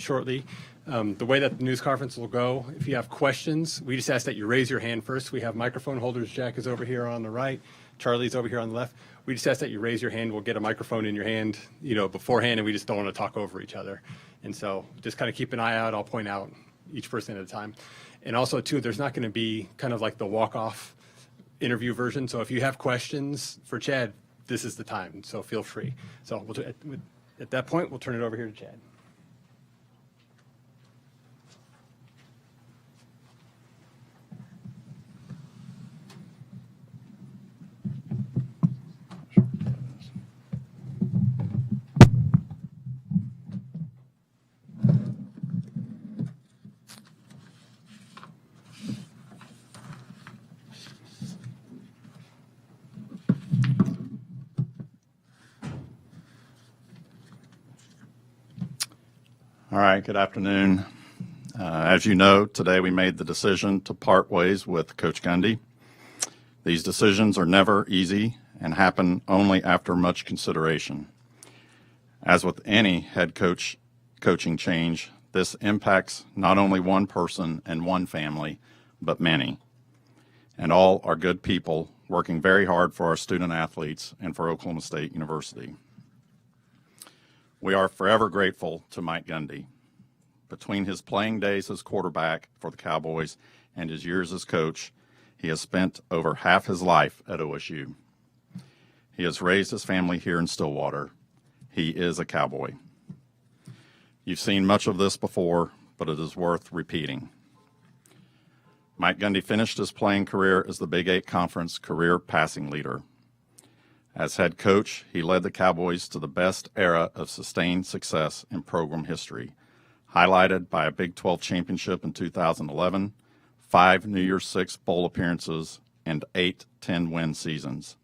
shortly. The way that the news conference will go, if you have questions, we just ask that you raise your hand first. We have microphone holders. Jack is over here on the right. Charlie's over here on the left. We just ask that you raise your hand. We'll get a microphone in your hand, beforehand, and we just don't want to talk over each other. And so just kind of keep an eye out. I'll point out each person at a time. And also, too, there's not going to be kind of like the walk-off interview version. So if you have questions for Chad, this is the time. So feel free. So at that point, we'll turn it over here to Chad. All right, good afternoon. As you know, today we made the decision to part ways with Coach Gundy. These decisions are never easy and happen only after much consideration. As with any head coaching change, this impacts not only one person and one family, but many. And all are good people working very hard for our student athletes and for Oklahoma State University. We are forever grateful to Mike Gundy. Between his playing days as quarterback for the Cowboys and his years as coach, he has spent over half his life at OSU. He has raised his family here in Stillwater. He is a Cowboy. You've seen much of this before, but it is worth repeating. Mike Gundy finished his playing career as the Big 8 Conference career passing leader. As head coach, he led the Cowboys to the best era of sustained success in program history, highlighted by a Big 12 championship in 2011, 5 New Year's Six bowl appearances, and 8 10-win seasons.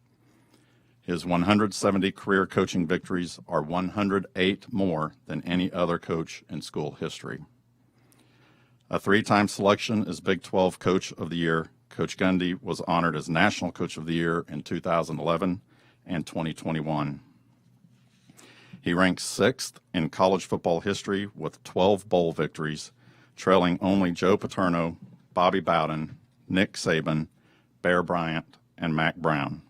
His 170 career coaching victories are 108 more than any other coach in school history. A 3-time selection as Big 12 Coach of the Year, Coach Gundy was honored as National Coach of the Year in 2011 and 2021. He ranks 6th in college football history with 12 bowl victories, trailing only Joe Paterno, Bobby Bowden, Nick Saban, Bear Bryant, and Mac Brown.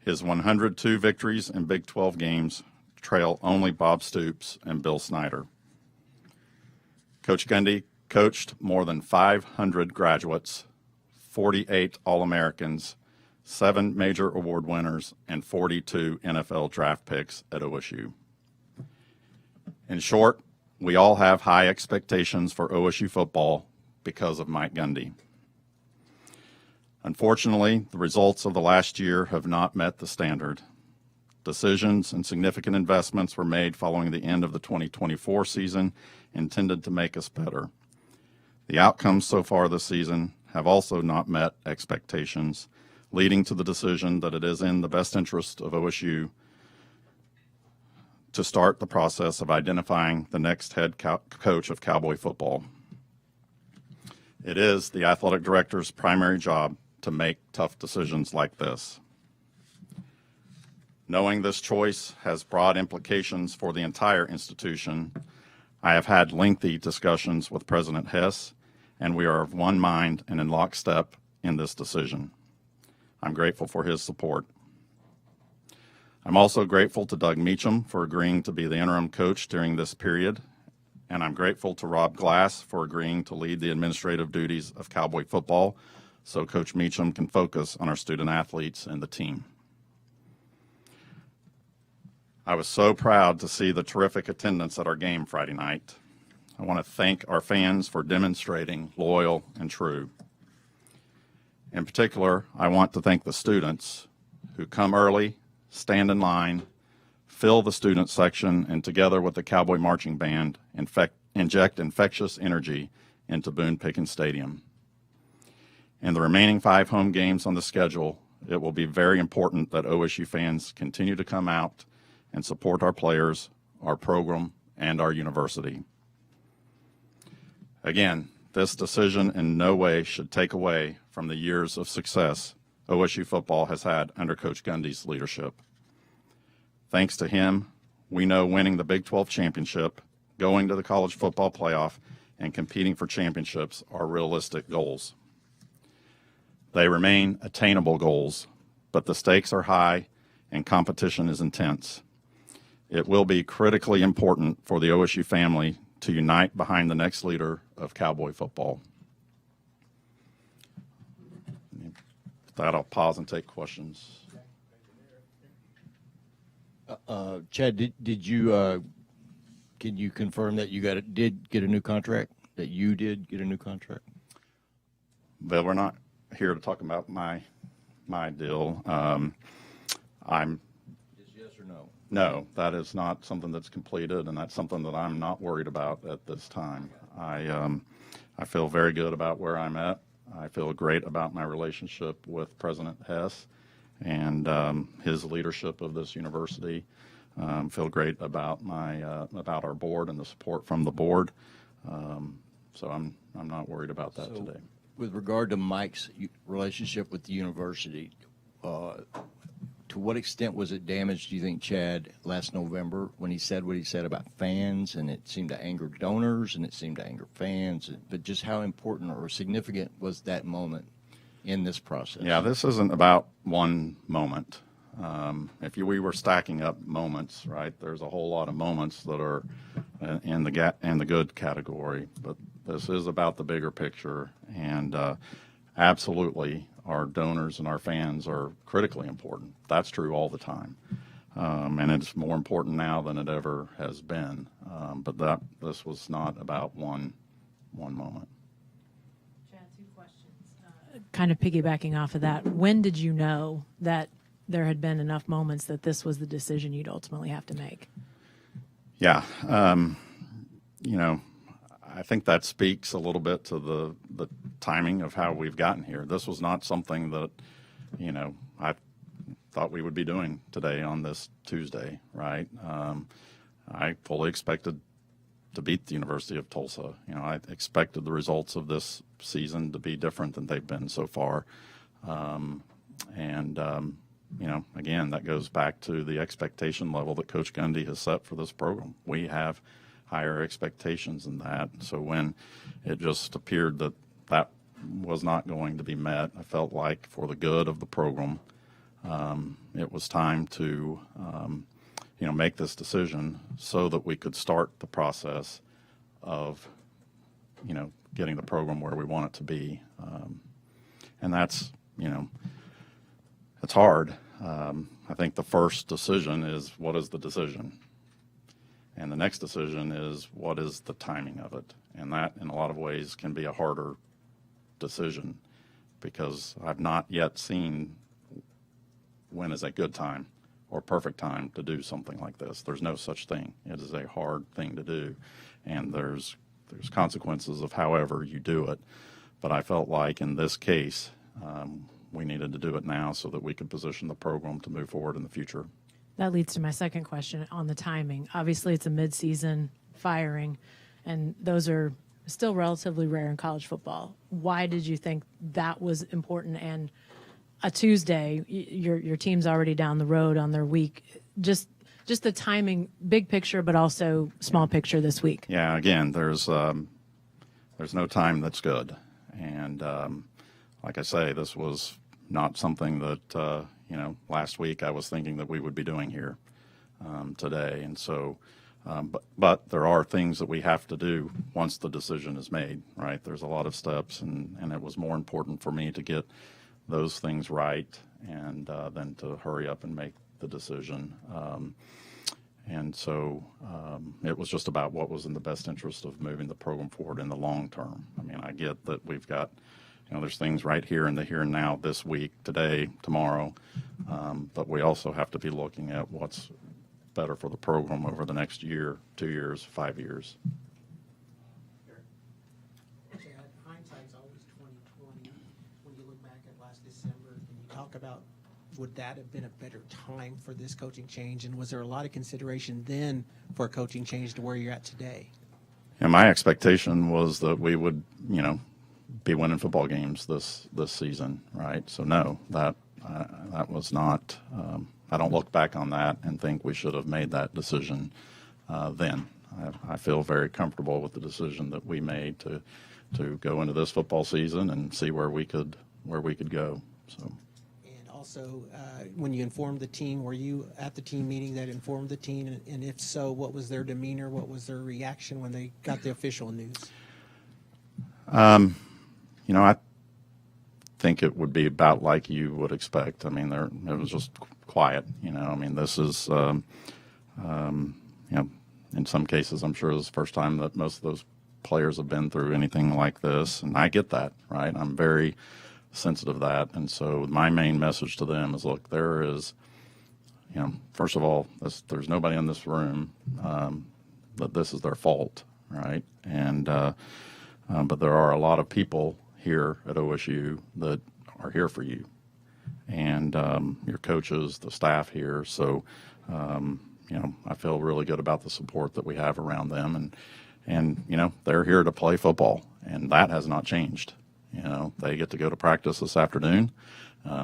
His 102 victories in Big 12 games trail only Bob Stoops and Bill Snyder. Coach Gundy coached more than 500 graduates, 48 All-Americans, 7 major award winners, and 42 NFL draft picks at OSU. In short, we all have high expectations for OSU football because of Mike Gundy. Unfortunately, the results of the last year have not met the standard. Decisions and significant investments were made following the end of the 2024 season intended to make us better. The outcomes so far this season have also not met expectations, leading to the decision that it is in the best interest of OSU to start the process of identifying the next head coach of Cowboy football. It is the athletic director's primary job to make tough decisions like this. Knowing this choice has broad implications for the entire institution, I have had lengthy discussions with President Hess, and we are of one mind and in lockstep in this decision. I'm grateful for his support. I'm also grateful to Doug Meacham for agreeing to be the interim coach during this period, and I'm grateful to Rob Glass for agreeing to lead the administrative duties of Cowboy football so Coach Meacham can focus on our student athletes and the team. I was so proud to see the terrific attendance at our game Friday night. I want to thank our fans for demonstrating loyal and true. In particular, I want to thank the students who come early, stand in line, fill the student section, and together with the Cowboy Marching Band, inject infectious energy into Boone Pickens Stadium. In the remaining 5 home games on the schedule, it will be very important that OSU fans continue to come out and support our players, our program, and our university. Again, this decision in no way should take away from the years of success OSU football has had under Coach Gundy's leadership. Thanks to him, we know winning the Big 12 championship, going to the college football playoff and competing for championships are realistic goals. They remain attainable goals, but the stakes are high and competition is intense. It will be critically important for the OSU family to unite behind the next leader of Cowboy football. With that, I'll pause and take questions. Chad, did you can you confirm that you did get a new contract? That you did get a new contract? But we're not here to talk about my deal. I'm Is yes or no? No, that is not something that's completed, and that's something that I'm not worried about at this time. I feel very good about where I'm at. I feel great about my relationship with President Hess and his leadership of this university. Feel great about about our board and the support from the board. So I'm not worried about that today. With regard to Mike's relationship with the university, to what extent was it damaged, do you think, Chad, last November when he said what he said about fans, and it seemed to anger donors and it seemed to anger fans, but just how important or significant was that moment in this process? Yeah, this isn't about one moment. If we were stacking up moments, right, there's a whole lot of moments that are in the good category, but this is about the bigger picture, and absolutely our donors and our fans are critically important. That's true all the time, and it's more important now than it ever has been. But this was not about one moment. Chad, 2 questions. Kind of piggybacking off of that, when did you know that there had been enough moments that this was the decision you'd ultimately have to make? Yeah, I think that speaks a little bit to the timing of how we've gotten here. This was not something that, I thought we would be doing today on this Tuesday, right? I fully expected to beat the University of Tulsa. I expected the results of this season to be different than they've been so far. Again, that goes back to the expectation level that Coach Gundy has set for this program. We have higher expectations than that. So when it just appeared that that was not going to be met, I felt like for the good of the program, it was time to, make this decision so that we could start the process of, getting the program where we want it to be. And that's, it's hard. I think the first decision is what is the decision? And the next decision is what is the timing of it? And that, in a lot of ways, can be a harder decision because I've not yet seen when is a good time or perfect time to do something like this. There's no such thing. It is a hard thing to do, and there's consequences of however you do it. But I felt like in this case, we needed to do it now so that we could position the program to move forward in the future. That leads to my second question on the timing. Obviously, it's a midseason firing, and those are still relatively rare in college football. Why did you think that was important? And a Tuesday, your team's already down the road on their week. Just the timing, big picture, but also small picture this week. Yeah, again, there's no time that's good, and like I say, this was not something that last week I was thinking that we would be doing here today. And so, but there are things that we have to do once the decision is made, right? There's a lot of steps, and it was more important for me to get those things right and then to hurry up and make the decision. And so it was just about what was in the best interest of moving the program forward in the long term. I mean, I get that we've got, there's things right here in the here and now this week, today, tomorrow, but we also have to be looking at what's better for the program over the next year, 2 years, 5 years. Chad, hindsight's always 20/20. When you look back at last December, can you talk about would that have been a better time for this coaching change, and was there a lot of consideration then for a coaching change to where you're at today? And my expectation was that we would, be winning football games this season, right? So no, that was not. I don't look back on that and think we should have made that decision then. I feel very comfortable with the decision that we made to go into this football season and see where we could go. So. And also, when you informed the team, were you at the team meeting that informed the team? And if so, what was their demeanor? What was their reaction when they got the official news? I think it would be about like you would expect. I mean, it was just quiet. I mean, this is, in some cases, I'm sure this is the first time that most of those players have been through anything like this, and I get that, right? I'm very sensitive to that, and so my main message to them is, look, there is, first of all, there's nobody in this room that this is their fault, right? And but there are a lot of people here at OSU that are here for you, and your coaches, the staff here. So, I feel really good about the support that we have around them, and they're here to play football, and that has not changed. They get to go to practice this afternoon.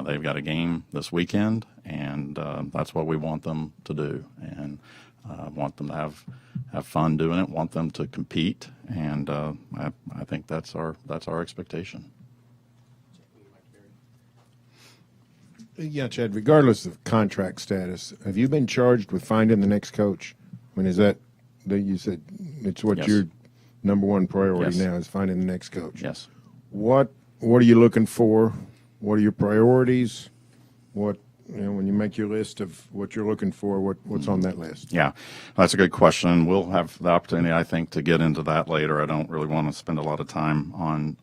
They've got a game this weekend, and that's what we want them to do. And want them to have fun doing it. Want them to compete, and I think that's our expectation. Yeah, Chad, regardless of contract status, have you been charged with finding the next coach? I mean, is that you said it's what Yes. your number one priority Yes. now is finding the next coach? Yes. What are you looking for? What are your priorities? What when you make your list of what you're looking for, what's on that list? Yeah, that's a good question. We'll have the opportunity, I think, to get into that later. I don't really want to spend a lot of time on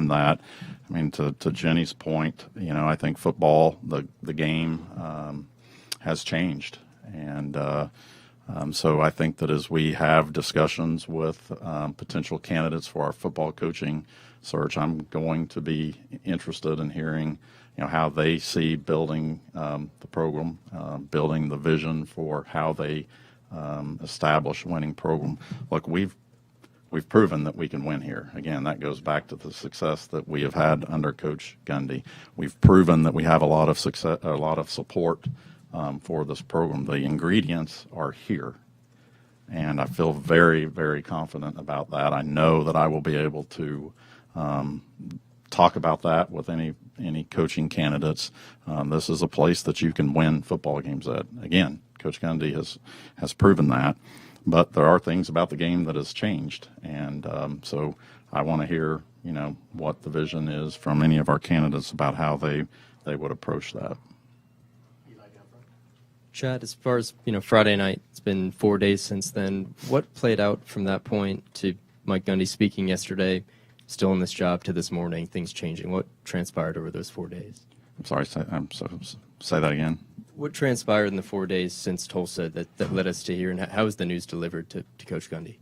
that. I mean, to Jenny's point, I think football, the game, has changed, and so I think that as we have discussions with potential candidates for our football coaching search, I'm going to be interested in hearing how they see building the program, building the vision for how they establish a winning program. Look, we've proven that we can win here. Again, that goes back to the success that we have had under Coach Gundy. We've proven that we have a lot of success, a lot of support for this program. The ingredients are here, and I feel very, very confident about that. I know that I will be able to talk about that with any coaching candidates. This is a place that you can win football games at. Again, Coach Gundy has proven that, but there are things about the game that has changed, and so I want to hear what the vision is from any of our candidates about how they would approach that. Chad, as far as Friday night, it's been 4 days since then. What played out from that point to Mike Gundy speaking yesterday, still in this job, to this morning, things changing? What transpired over those 4 days? I'm sorry, say that again. What transpired in the 4 days since Tulsa that led us to here, and how was the news delivered to Coach Gundy?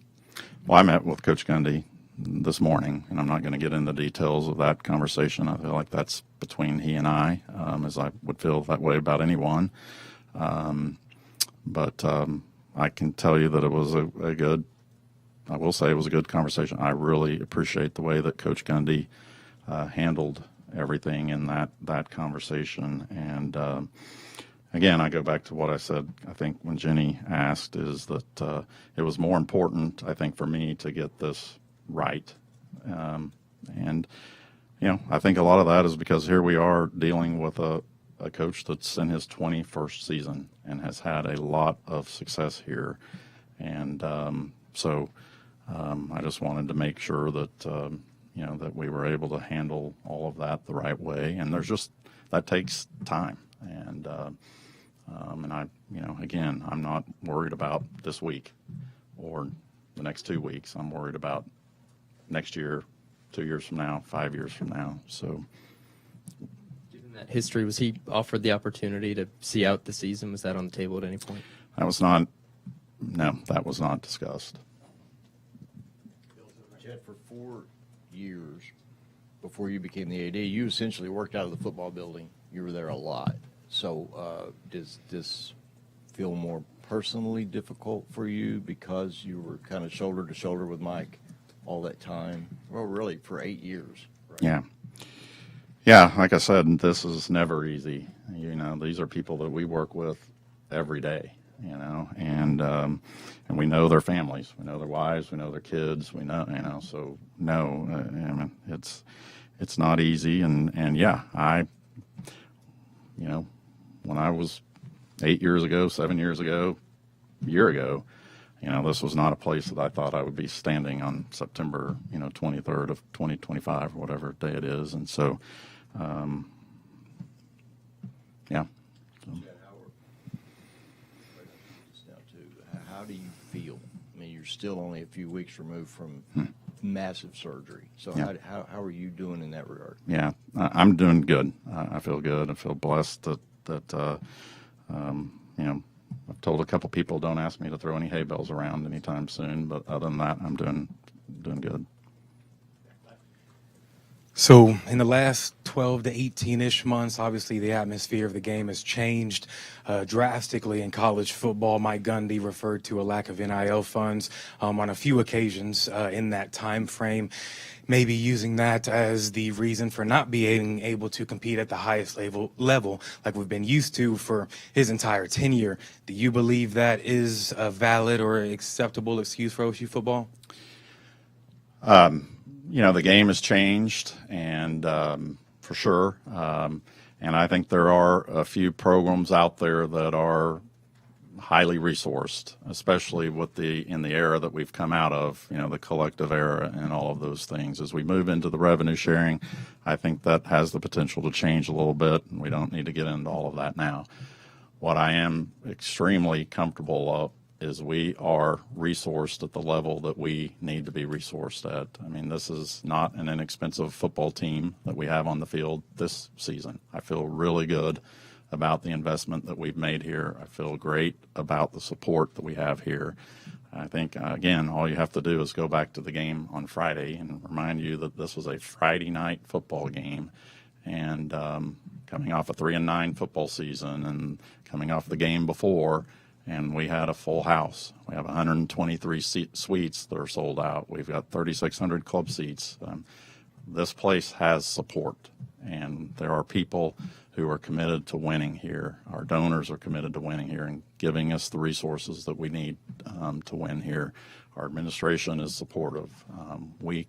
Well, I met with Coach Gundy this morning, and I'm not going to get into the details of that conversation. I feel like that's between he and I, as I would feel that way about anyone. But I can tell you that it was a good, I will say it was a good conversation. I really appreciate the way that Coach Gundy handled everything in that conversation. And again, I go back to what I said, I think, when Jenny asked, is that it was more important, I think, for me to get this right. And, I think a lot of that is because here we are dealing with a coach that's in his 21st season and has had a lot of success here. And so I just wanted to make sure that, that we were able to handle all of that the right way. And that takes time. And I, again, I'm not worried about this week or the next 2 weeks. I'm worried about next year, 2 years from now, 5 years from now. So, Given that history, was he offered the opportunity to see out the season? Was that on the table at any point? that was not discussed. Chad, for 4 years before you became the AD, you essentially worked out of the football building. You were there a lot. So does this feel more personally difficult for you because you were kind of shoulder to shoulder with Mike all that time? Well, really, for 8 years. Right? Yeah. Yeah, like I said, this is never easy. These are people that we work with every day. and we know their families, we know their wives, we know their kids, we know, so no, I mean, it's not easy, and yeah, when I was 8 years ago, 7 years ago, a year ago, this was not a place that I thought I would be standing on September, 23rd of 2025, or whatever day it is. And so, yeah. How do you feel? I mean, you're still only a few weeks removed from massive surgery. So Yeah. how are you doing in that regard? Yeah, I'm doing good. I feel good. I feel blessed that I've told a couple people don't ask me to throw any hay bales around anytime soon, but other than that, I'm doing good. So in the last 12 to 18-ish months, obviously the atmosphere of the game has changed drastically in college football. Mike Gundy referred to a lack of NIL funds on a few occasions in that time frame, maybe using that as the reason for not being able to compete at the highest level like we've been used to for his entire tenure. Do you believe that is a valid or acceptable excuse for OSU football? The game has changed, and for sure. And I think there are a few programs out there that are highly resourced, especially in the era that we've come out of, the collective era and all of those things. As we move into the revenue sharing, I think that has the potential to change a little bit, and we don't need to get into all of that now. What I am extremely comfortable of is we are resourced at the level that we need to be resourced at. I mean, this is not an inexpensive football team that we have on the field this season. I feel really good about the investment that we've made here. I feel great about the support that we have here. I think, again, all you have to do is go back to the game on Friday and remind you that this was a Friday night football game, and coming off a 3-9 football season and coming off the game before, and we had a full house. We have 123 suites that are sold out. We've got 3,600 club seats. This place has support, and there are people who are committed to winning here. Our donors are committed to winning here and giving us the resources that we need to win here. Our administration is supportive. We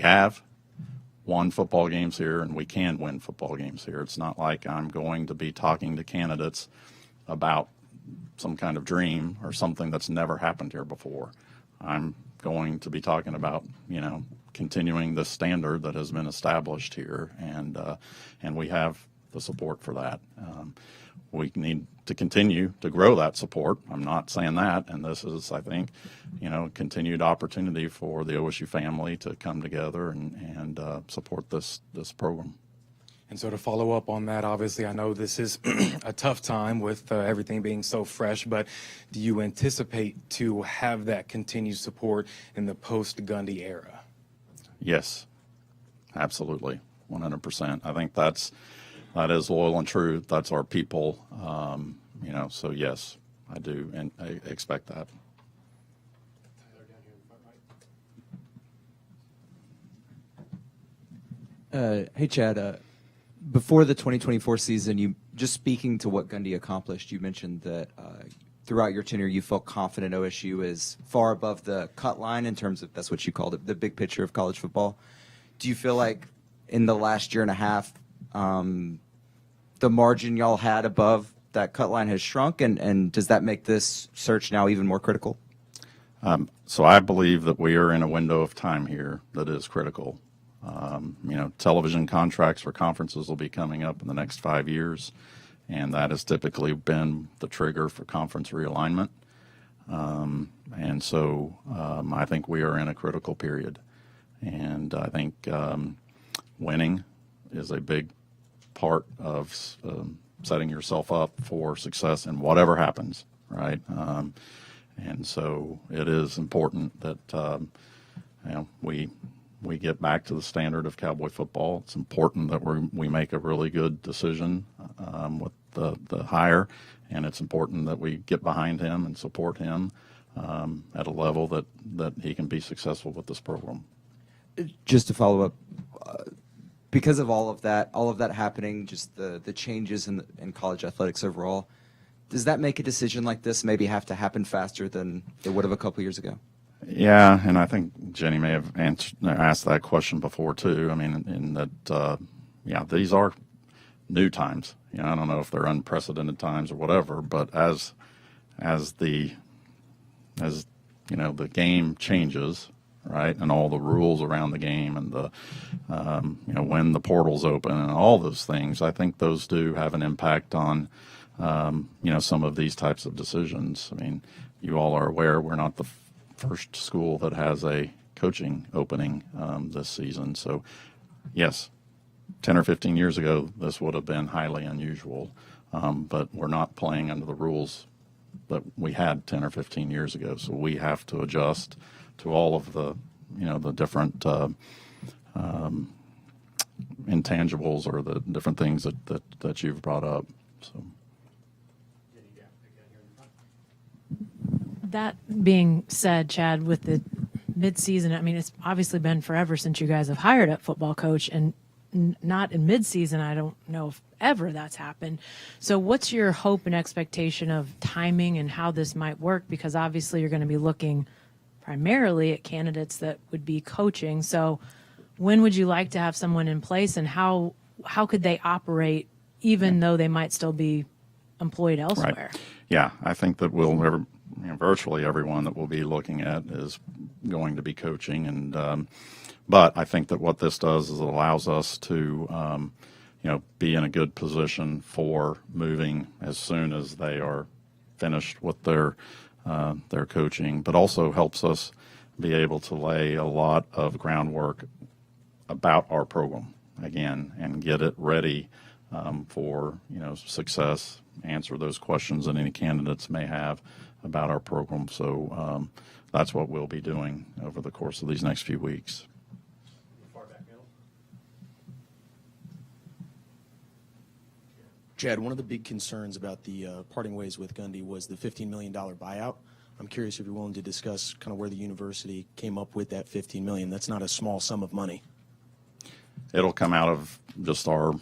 have won football games here, and we can win football games here. It's not like I'm going to be talking to candidates about some kind of dream or something that's never happened here before. I'm going to be talking about, continuing the standard that has been established here, and we have the support for that. We need to continue to grow that support. I'm not saying that, and this is, I think, continued opportunity for the OSU family to come together and support this program. And so to follow up on that, obviously, I know this is a tough time with everything being so fresh, but do you anticipate to have that continued support in the post-Gundy era? Yes, absolutely, 100%. I think that is loyal and true. That's our people. So yes, I do, and I expect that. Hey, Chad. Before the 2024 season, you just speaking to what Gundy accomplished, you mentioned that throughout your tenure, you felt confident OSU is far above the cut line in terms of, that's what you called it, the big picture of college football. Do you feel like in the last year and a half, the margin y'all had above that cut line has shrunk, and does that make this search now even more critical? So I believe that we are in a window of time here that is critical. Television contracts for conferences will be coming up in the next 5 years, and that has typically been the trigger for conference realignment. And so I think we are in a critical period. And I think winning is a big part of setting yourself up for success in whatever happens, right? And so it is important that we get back to the standard of Cowboy football. It's important that we make a really good decision with the hire, and it's important that we get behind him and support him at a level that he can be successful with this program. Just to follow up, because of all of that happening, just the changes in college athletics overall, Does that make a decision like this maybe have to happen faster than it would have a couple years ago? Yeah, and I think Jenny may have asked that question before too. I mean, in that, these are new times. I don't know if they're unprecedented times or whatever, but as the game changes, right, and all the rules around the game and the when the portal's open and all those things, I think those do have an impact on some of these types of decisions. I mean, you all are aware we're not the first school that has a coaching opening this season. So, yes, 10 or 15 years ago, this would have been highly unusual, but we're not playing under the rules that we had 10 or 15 years ago. So we have to adjust to all of the different intangibles or the different things that you've brought up. So. That being said, Chad, with the midseason, I mean, it's obviously been forever since you guys have hired a football coach, and not in midseason. I don't know if ever that's happened. So what's your hope and expectation of timing and how this might work? Because obviously you're going to be looking primarily at candidates that would be coaching. So when would you like to have someone in place, and how could they operate even though they might still be employed elsewhere? Right. Yeah, I think that virtually everyone that we'll be looking at is going to be coaching, and but I think that what this does is it allows us to be in a good position for moving as soon as they are finished with their coaching, but also helps us be able to lay a lot of groundwork about our program again and get it ready for success, answer those questions that any candidates may have about our program. So that's what we'll be doing over the course of these next few weeks. Chad, one of the big concerns about the parting ways with Gundy was the $15 million buyout. I'm curious if you're willing to discuss kind of where the university came up with that $15 million. That's not a small sum of money. It'll come out of just our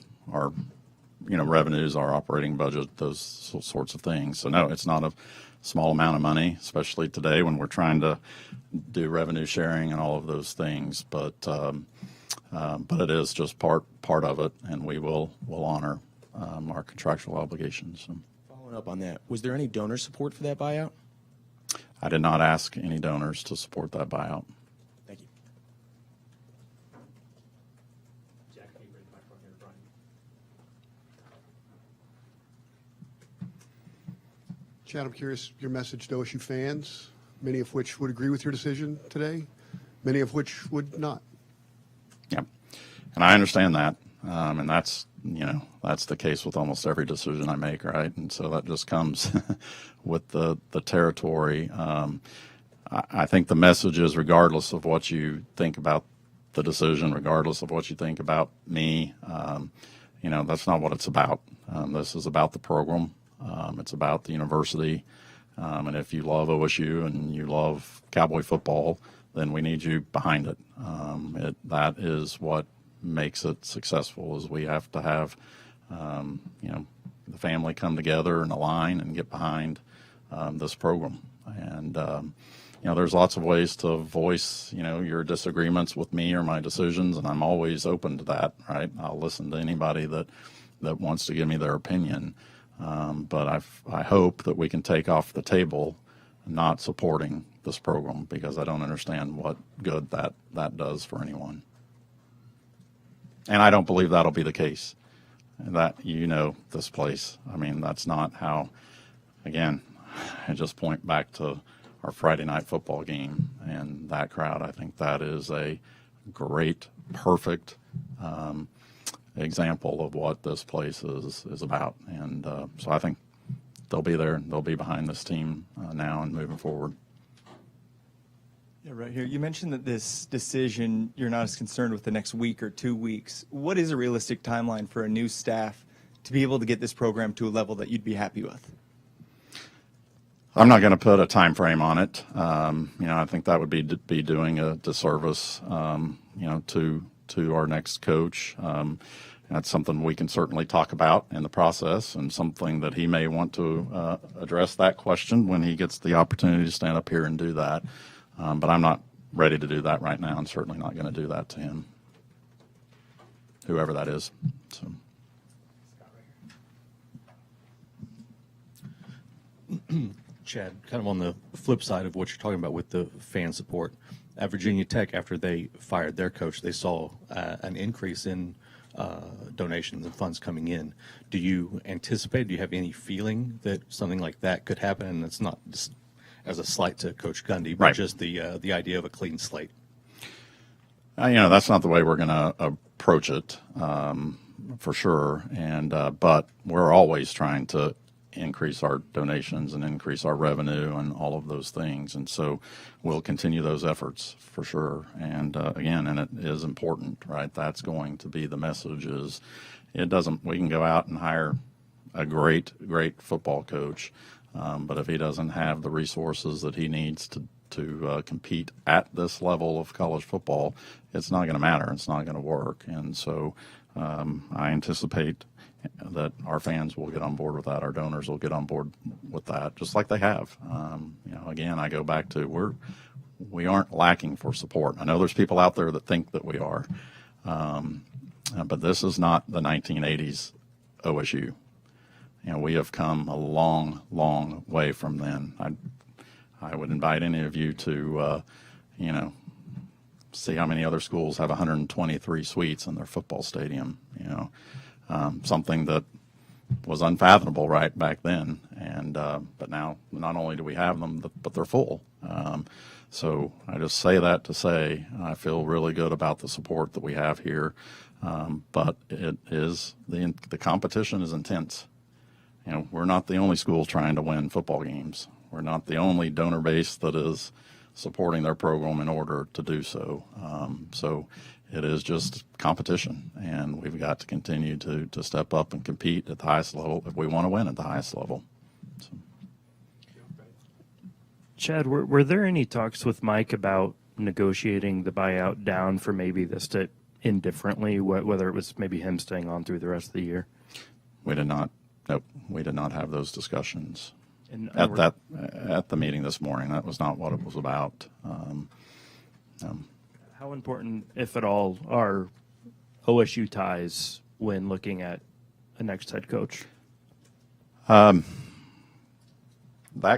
revenues, our operating budget, those sorts of things. So no, it's not a small amount of money, especially today when we're trying to do revenue sharing and all of those things. But it is just part of it, and we will honor our contractual obligations. So. Following up on that, was there any donor support for that buyout? I did not ask any donors to support that buyout. Thank you. Chad, I'm curious your message to OSU fans, many of which would agree with your decision today, many of which would not. Yeah, and I understand that, and that's the case with almost every decision I make, right? And so that just comes with the territory. I think the message is, regardless of what you think about the decision, regardless of what you think about me, that's not what it's about. This is about the program. It's about the university. And if you love OSU and you love Cowboy football, then we need you behind it. That is what makes it successful, is we have to have, the family come together and align and get behind this program. And, there's lots of ways to voice, your disagreements with me or my decisions, and I'm always open to that, right? I'll listen to anybody that wants to give me their opinion. But I hope that we can take off the table not supporting this program, because I don't understand what good that does for anyone. And I don't believe that'll be the case. That, this place. I mean, that's not how, again, I just point back to our Friday night football game and that crowd. I think that is a great, perfect example of what this place is about. And so I think they'll be there. They'll be behind this team now and moving forward. Yeah, right here. You mentioned that this decision, you're not as concerned with the next week or 2 weeks. What is a realistic timeline for a new staff to be able to get this program to a level that you'd be happy with? I'm not going to put a time frame on it. I think that would be doing a disservice, to our next coach. that's something we can certainly talk about in the process, and something that he may want to address that question when he gets the opportunity to stand up here and do that. But I'm not ready to do that right now, and certainly not going to do that to him, whoever that is. So. Chad, kind of on the flip side of what you're talking about with the fan support, at Virginia Tech, after they fired their coach, they saw an increase in donations and funds coming in. Do you anticipate, do you have any feeling that something like that could happen? And it's not just as a slight to Coach Gundy, but right. just the idea of a clean slate. That's not the way we're going to approach it, for sure. And but we're always trying to increase our donations and increase our revenue and all of those things. And so we'll continue those efforts for sure. And again, and it is important, right? That's going to be the message. Is we can go out and hire a great football coach, but if he doesn't have the resources that he needs to compete at this level of college football, it's not going to matter. It's not going to work. And so I anticipate that our fans will get on board with that. Our donors will get on board with that, just like they have. Again, I go back to we aren't lacking for support. I know there's people out there that think that we are, but this is not the 1980s OSU. We have come a long, long way from then. I would invite any of you to, see how many other schools have 123 suites in their football stadium. Something that was unfathomable right back then, and but now not only do we have them, but they're full. So I just say that to say I feel really good about the support that we have here, but it is the competition is intense. We're not the only school trying to win football games. We're not the only donor base that is supporting their program in order to do so. So it is just competition, and we've got to continue to step up and compete at the highest level if we want to win at the highest level. So. Chad, were there any talks with Mike about negotiating the buyout down for maybe this to end differently, whether it was maybe him staying on through the rest of the year? We did not. Nope, we did not have those discussions And at the meeting this morning. That was not what it was about. How important, if at all, are OSU ties when looking at a next head coach? That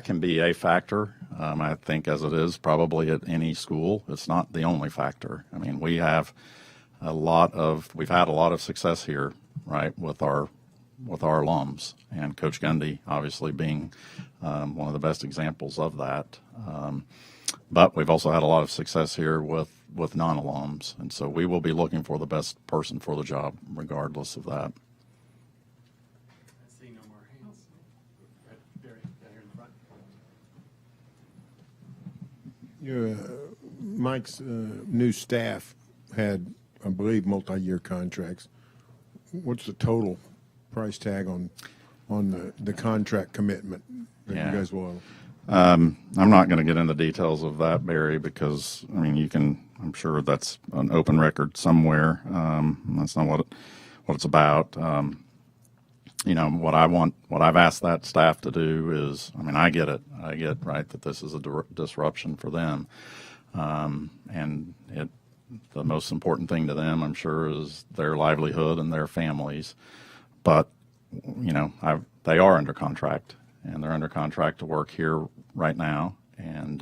can be a factor. I think, as it is probably at any school, it's not the only factor. I mean, we've had a lot of success here, right, with our alums, and Coach Gundy obviously being one of the best examples of that. But we've also had a lot of success here with non-alums, and so we will be looking for the best person for the job regardless of that. I see no more hands. Right, Barry, down here in the front. Mike's new staff had, I believe, multi-year contracts. What's the total price tag on the contract commitment that you guys will? I'm not going to get into details of that, Barry, because I mean I'm sure that's an open record somewhere. That's not what it's about. What I've asked that staff to do is, I mean, I get right that this is a disruption for them, and the most important thing to them, I'm sure, is their livelihood and their families. But they are under contract, and they're under contract to work here right now, and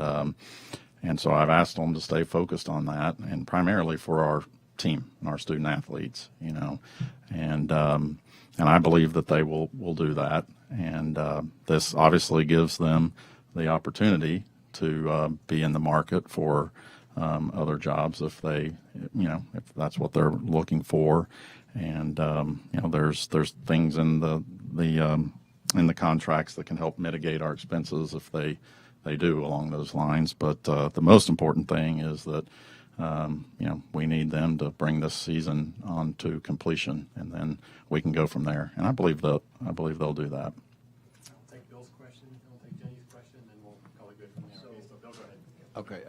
so I've asked them to stay focused on that, and primarily for our team and our student athletes, and I believe that they will do that, and this obviously gives them the opportunity to be in the market for other jobs if if that's what they're looking for. And there's things in the contracts that can help mitigate our expenses if they do along those lines. But the most important thing is that we need them to bring this season on to completion, and then we can go from there. And I believe they'll do that. I'll take Bill's question, I'll take Jenny's question, and we'll call it good from there. So Bill, go ahead. Okay.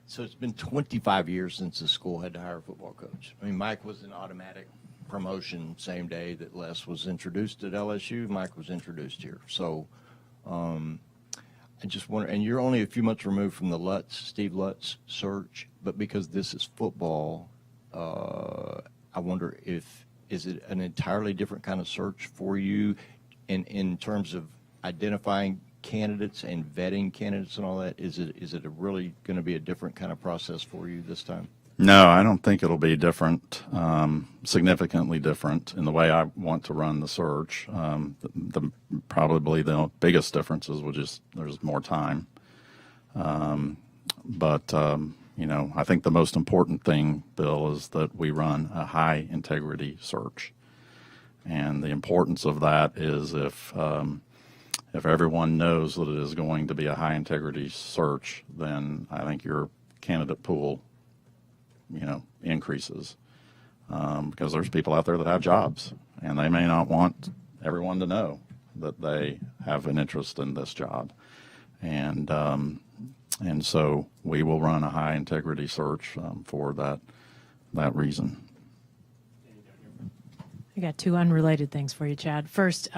So it's been 25 years since the school had to hire a football coach. I mean, Mike was an automatic promotion same day that Les was introduced at LSU. Mike was introduced here. So I just wonder, and you're only a few months removed from the Steve Lutz search, but because this is football, I wonder is it an entirely different kind of search for you in terms of identifying candidates and vetting candidates and all that? Is it really going to be a different kind of process for you this time? No, I don't think it'll be different, significantly different in the way I want to run the search. Probably the biggest difference is there's more time. But I think the most important thing, Bill, is that we run a high integrity search. And the importance of that is if everyone knows that it is going to be a high integrity search, then I think your candidate pool increases, because there's people out there that have jobs and they may not want everyone to know that they have an interest in this job. And so we will run a high integrity search for that reason. I got two unrelated things for you, Chad. First,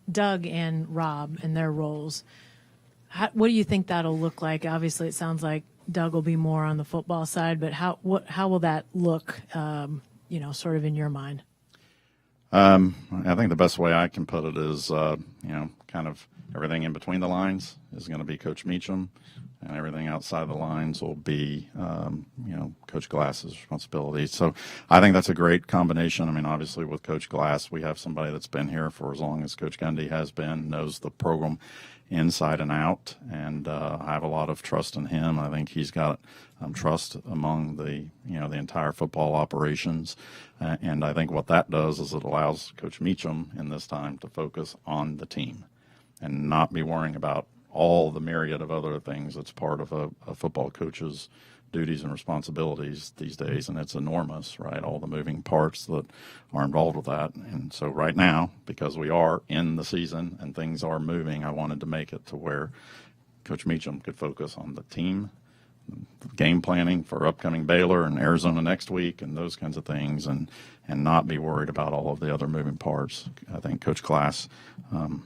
Doug and Rob and their roles. What do you think that'll look like? Obviously, it sounds like Doug will be more on the football side, but how will that look, sort of in your mind? I think the best way I can put it is, kind of everything in between the lines is going to be Coach Meacham, and everything outside the lines will be, Coach Glass's responsibility. So I think that's a great combination. I mean, obviously with Coach Glass, we have somebody that's been here for as long as Coach Gundy has been, knows the program inside and out, and I have a lot of trust in him. I think he's got trust among the entire football operations, and I think what that does is it allows Coach Meacham in this time to focus on the team and not be worrying about all the myriad of other things that's part of a football coach's duties and responsibilities these days, and it's enormous, right? All the moving parts that are involved with that. And so right now, because we are in the season and things are moving, I wanted to make it to where Coach Meacham could focus on the team, game planning for upcoming Baylor and Arizona next week and those kinds of things, and not be worried about all of the other moving parts. I think Coach Glass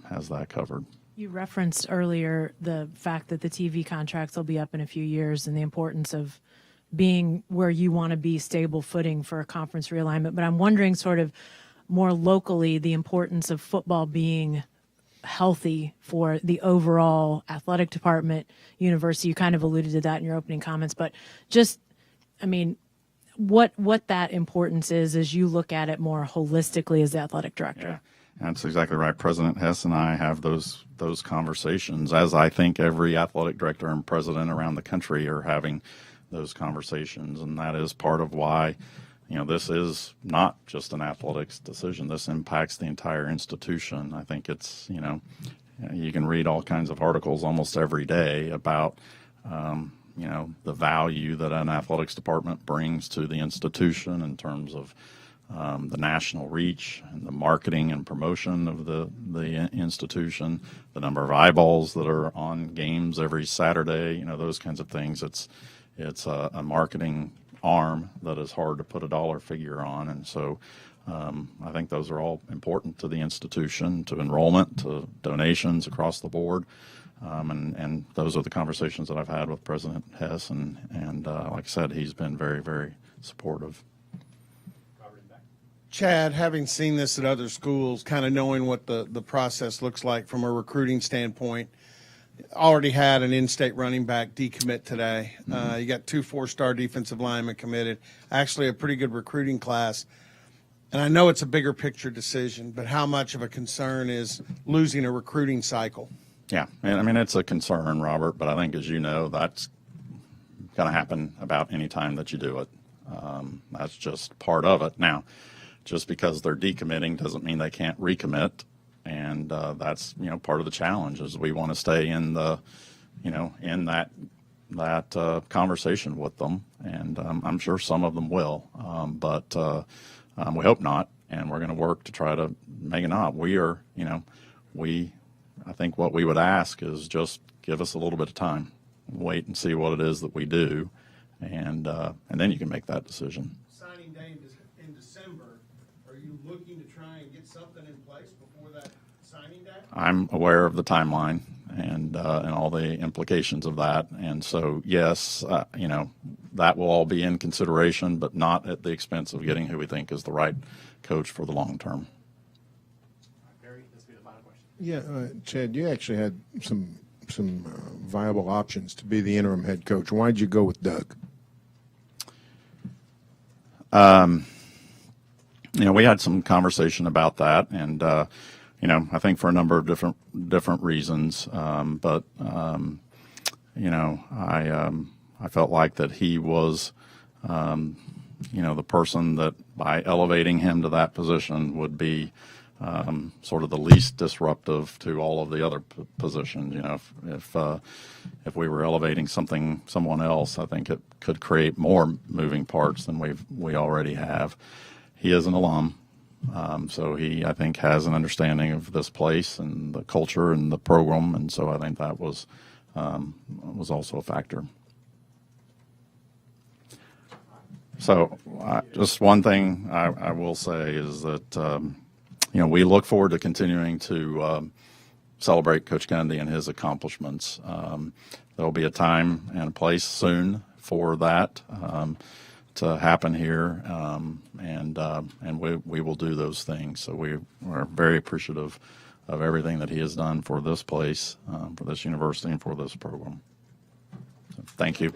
has that covered. You referenced earlier the fact that the TV contracts will be up in a few years and the importance of being where you want to be, stable footing for a conference realignment. But I'm wondering sort of more locally the importance of football being healthy for the overall athletic department, university. You kind of alluded to that in your opening comments, but just, I mean, what that importance is as you look at it more holistically as the athletic director. Yeah. That's exactly right. President Hess and I have those conversations, as I think every athletic director and president around the country are having those conversations. And that is part of why, this is not just an athletics decision. This impacts the entire institution. I think it's, you can read all kinds of articles almost every day about, the value that an athletics department brings to the institution in terms of the national reach and the marketing and promotion of the institution, the number of eyeballs that are on games every Saturday, those kinds of things. It's a marketing arm that is hard to put a dollar figure on. And so I think those are all important to the institution, to enrollment, to donations across the board. And those are the conversations that I've had with President Hess. And like I said, he's been very, very supportive. Chad, having seen this at other schools, kind of knowing what the process looks like from a recruiting standpoint, already had an in-state running back decommit today. You got 2 4-star defensive linemen committed, actually a pretty good recruiting class. And I know it's a bigger picture decision, but how much of a concern is losing a recruiting cycle? Yeah, and I mean, it's a concern, Robert, but I think, as you know, that's going to happen about any time that you do it. That's just part of it. Now, just because they're decommitting doesn't mean they can't recommit, and that's part of the challenge is we want to stay in the in that conversation with them, and I'm sure some of them will, but we hope not, and we're going to work to try to make it not. I think what we would ask is just give us a little bit of time, wait and see what it is that we do, and then you can make that decision. Signing day in December, are you looking something in place before that signing day? I'm aware of the timeline and all the implications of that. And so, yes, that will all be in consideration, but not at the expense of getting who we think is the right coach for the long term. Barry, this will be the final question. Yeah, Chad, you actually had some viable options to be the interim head coach. Why'd you go with Doug? We had some conversation about that, and I think for a number of different reasons. But I felt like that he was, the person that by elevating him to that position would be sort of the least disruptive to all of the other positions. If we were elevating someone else, I think it could create more moving parts than we already have. He is an alum, so he, I think, has an understanding of this place and the culture and the program, and so I think that was also a factor. So just one thing I will say is that we look forward to continuing to celebrate Coach Gundy and his accomplishments. There will be a time and a place soon for that to happen here, and we will do those things. So we are very appreciative of everything that he has done for this place, for this university, and for this program. So thank you.